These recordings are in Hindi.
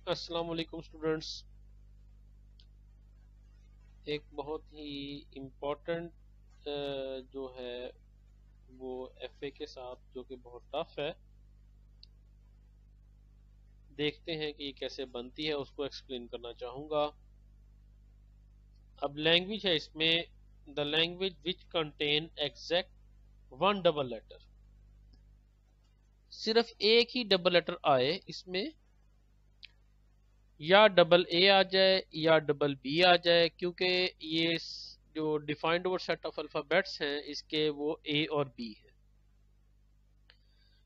अस्सलाम वालेकुम स्टूडेंट्स। एक बहुत ही इम्पोर्टेंट जो है वो एफए के साथ जो कि बहुत टफ है, देखते हैं कि ये कैसे बनती है, उसको एक्सप्लेन करना चाहूँगा। अब लैंग्वेज है इसमें, the language which contain exact one double letter. सिर्फ एक ही डबल लेटर आए इसमें, या डबल ए आ जाए या डबल बी आ जाए, क्योंकि ये जो defined over set of alphabets हैं इसके वो ए और बी है।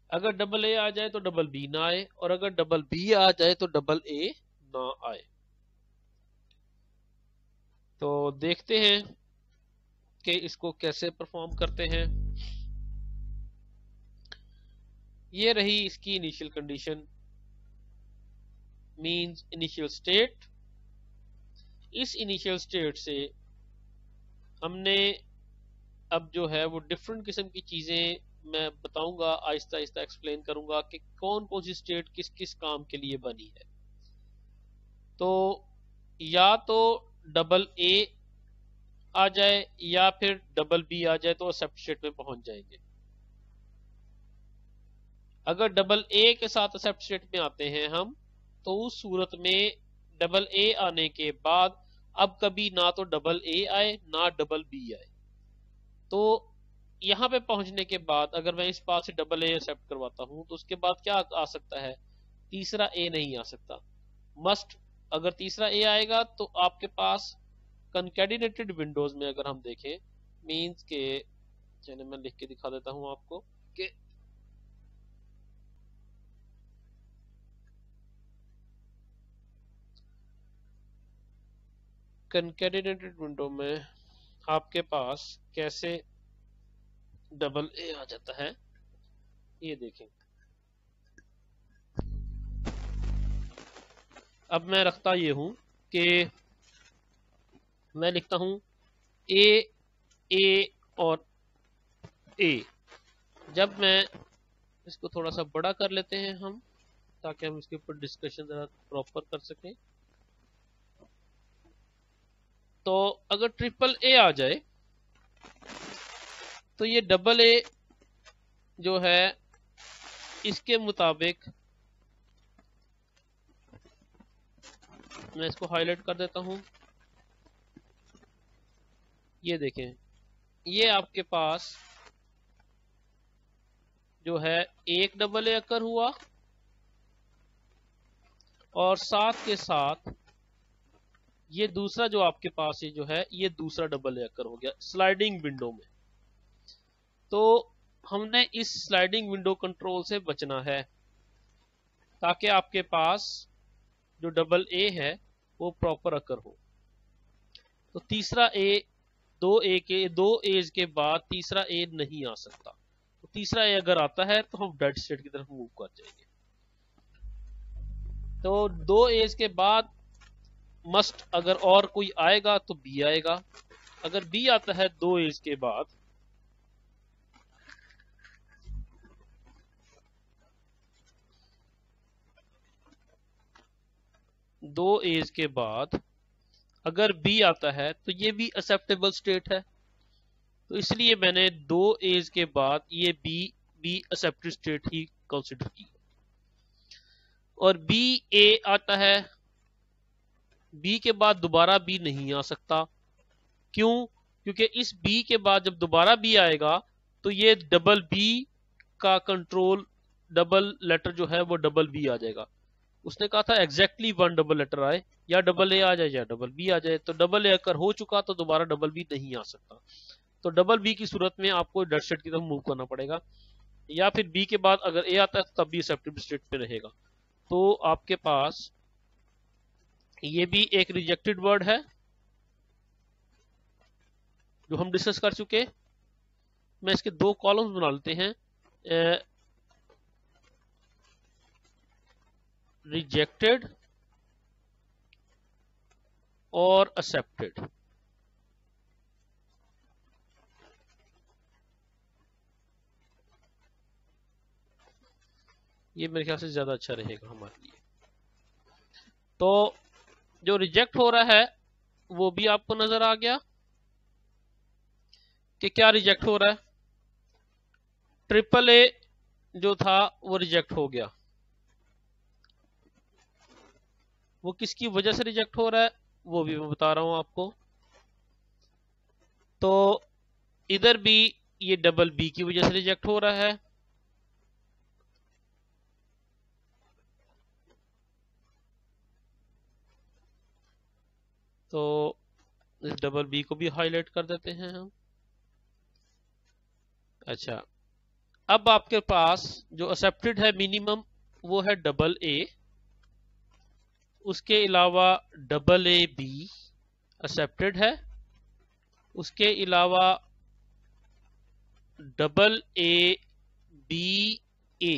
अगर डबल ए आ जाए तो डबल बी ना आए, और अगर डबल बी आ जाए तो डबल ए ना आए। तो देखते हैं कि इसको कैसे परफॉर्म करते हैं। ये रही इसकी initial condition, means initial state. इस इनिशियल स्टेट से हमने अब जो है वो डिफरेंट किस्म की चीजें मैं बताऊंगा, आहिस्ता आहिस्ता एक्सप्लेन करूंगा कि कौन कौन सी स्टेट किस किस काम के लिए बनी है। तो या तो डबल ए आ जाए या फिर डबल बी आ जाए तो एक्सेप्ट स्टेट में पहुंच जाएंगे। अगर डबल ए के साथ एक्सेप्ट स्टेट में आते हैं हम, तो उस सूरत में डबल ए आने के बाद अब कभी ना तो डबल ए आए ना डबल बी आए। तो यहां पे पहुंचने के बाद अगर मैं इस बात से डबल ए एक्सेप्ट करवाता हूं तो उसके बाद क्या आ सकता है, तीसरा ए नहीं आ सकता। मस्ट अगर तीसरा ए आएगा तो आपके पास कंकैटिनेटेड विंडोज में अगर हम देखें, मींस के चलिए मैं लिख के दिखा देता हूं आपको कि कंकैटिनेटेड विंडो में आपके पास कैसे डबल ए आ जाता है, ये देखें। अब मैं रखता ये हूं कि मैं लिखता हूं ए और ए। जब मैं इसको थोड़ा सा बड़ा कर लेते हैं हम, ताकि हम इसके ऊपर डिस्कशन जरा प्रॉपर कर सकें। तो अगर ट्रिपल ए आ जाए तो ये डबल ए जो है इसके मुताबिक, मैं इसको हाईलाइट कर देता हूं। ये देखें, ये आपके पास जो है एक डबल ए अकर हुआ और साथ के साथ ये दूसरा जो आपके पास ये जो है ये दूसरा डबल ए अकर हो गया स्लाइडिंग विंडो में। तो हमने इस स्लाइडिंग विंडो कंट्रोल से बचना है ताकि आपके पास जो डबल ए है वो प्रॉपर अकर हो। तो तीसरा ए, दो एज के बाद तीसरा ए नहीं आ सकता। तो तीसरा ए अगर आता है तो हम डेड स्टेट की तरफ मूव कर जाएंगे। तो दो एज के बाद मस्ट अगर और कोई आएगा तो बी आएगा। अगर बी आता है दो एज के बाद, दो एज के बाद अगर बी आता है तो ये भी एक्सेप्टेबल स्टेट है। तो इसलिए मैंने दो एज के बाद ये बी भी एक्सेप्टेड स्टेट ही कंसिडर की। और बी ए आता है, बी के बाद दोबारा बी नहीं आ सकता। क्यों? क्योंकि इस बी के बाद जब दोबारा बी आएगा तो ये डबल बी का कंट्रोल, डबल लेटर जो है वो डबल बी आ जाएगा। उसने कहा था एग्जैक्टली वन डबल लेटर आए, या डबल ए आ जाए या डबल बी आ जाए। तो डबल ए अगर हो चुका तो दोबारा डबल बी नहीं आ सकता। तो डबल बी की सूरत में आपको डेड स्टेट की तरफ मूव करना पड़ेगा, या फिर बी के बाद अगर ए आता है तो तब भी एक्सेप्टेड स्टेट पे रहेगा। तो आपके पास ये भी एक रिजेक्टेड वर्ड है जो हम डिस्कस कर चुके। मैं इसके दो कॉलम्स बना लेते हैं, रिजेक्टेड और एक्सेप्टेड। ये मेरे ख्याल से ज्यादा अच्छा रहेगा हमारे लिए। तो जो रिजेक्ट हो रहा है वो भी आपको नजर आ गया कि क्या रिजेक्ट हो रहा है। ट्रिपल ए जो था वो रिजेक्ट हो गया। वो किसकी वजह से रिजेक्ट हो रहा है वो भी मैं बता रहा हूं आपको। तो इधर भी ये डबल बी की वजह से रिजेक्ट हो रहा है। तो इस डबल बी को भी हाईलाइट कर देते हैं हम। अच्छा, अब आपके पास जो एक्सेप्टेड है मिनिमम वो है डबल ए, उसके अलावा डबल ए बी एक्सेप्टेड है, उसके अलावा double A B A,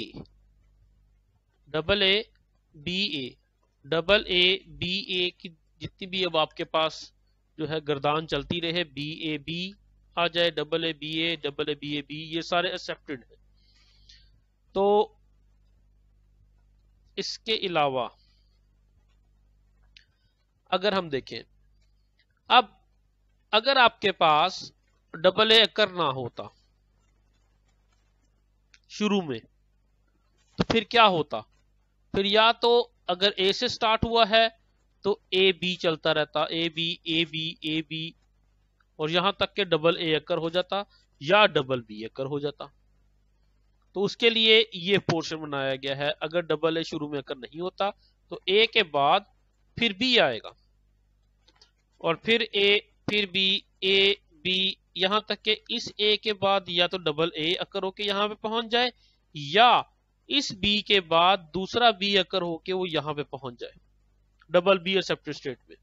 double A B A, double A B A की जितनी भी अब आपके पास जो है गर्दान चलती रहे, बी ए बी आ जाए, double A B A, double A B A B, ये सारे एक्सेप्टेड है। तो इसके अलावा अगर हम देखें, अब अगर आपके पास डबल ए अकर ना होता शुरू में तो फिर क्या होता? फिर या तो अगर ए से स्टार्ट हुआ है तो ए बी चलता रहता, A B A B A B, और यहां तक के डबल ए अकर हो जाता या डबल बी अकर हो जाता। तो उसके लिए ये पोर्शन बनाया गया है। अगर डबल ए शुरू में अकर नहीं होता तो ए के बाद फिर बी आएगा और फिर ए, फिर बी, ए बी, यहां तक के इस ए के बाद या तो डबल ए अकर होके यहां पे पहुंच जाए या इस बी के बाद दूसरा बी अकर होके वो यहां पे पहुंच जाए डबल बी एक्सेप्टेड स्टेट में,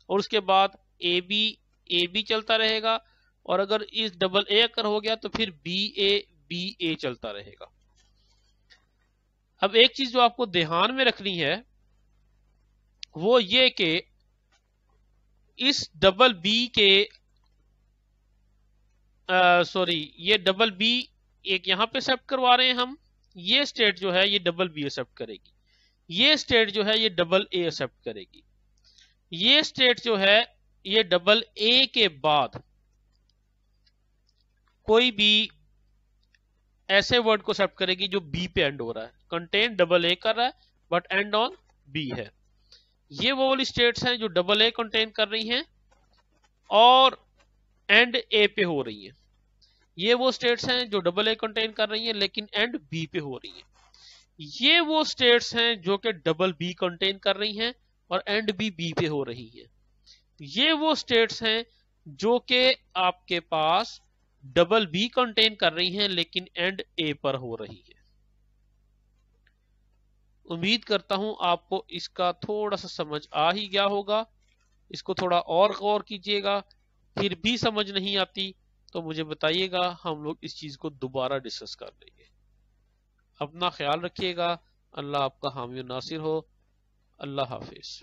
और उसके बाद ए बी चलता रहेगा, और अगर इस डबल ए अकर हो गया तो फिर बी ए चलता रहेगा। अब एक चीज जो आपको ध्यान में रखनी है वो ये कि इस डबल बी के सॉरी ये डबल बी एक यहां पे एक्सेप्ट करवा रहे हैं हम, ये स्टेट जो है ये डबल बी एक्सेप्ट करेगी, ये स्टेट जो है ये डबल ए एक्सेप्ट करेगी, ये स्टेट जो है ये डबल ए के बाद कोई भी ऐसे वर्ड को एक्सेप्ट करेगी जो बी पे एंड हो रहा है। कंटेन डबल ए कर रहा है बट एंड ऑन बी है। ये वो वाली स्टेट्स हैं जो डबल ए कंटेन कर रही हैं और एंड ए पे हो रही हैं। ये वो स्टेट्स हैं जो डबल ए कंटेन कर रही हैं लेकिन एंड बी पे हो रही हैं। ये वो स्टेट्स हैं जो कि डबल बी कंटेन कर रही हैं और एंड बी पे हो रही हैं। ये वो स्टेट्स हैं जो कि आपके पास डबल बी कंटेन कर रही हैं लेकिन एंड ए पर हो रही है। उम्मीद करता हूं आपको इसका थोड़ा सा समझ आ ही गया होगा। इसको थोड़ा और गौर कीजिएगा, फिर भी समझ नहीं आती तो मुझे बताइएगा, हम लोग इस चीज को दोबारा डिस्कस कर लेंगे। अपना ख्याल रखिएगा। अल्लाह आपका हामी और नासिर हो। अल्लाह हाफिज।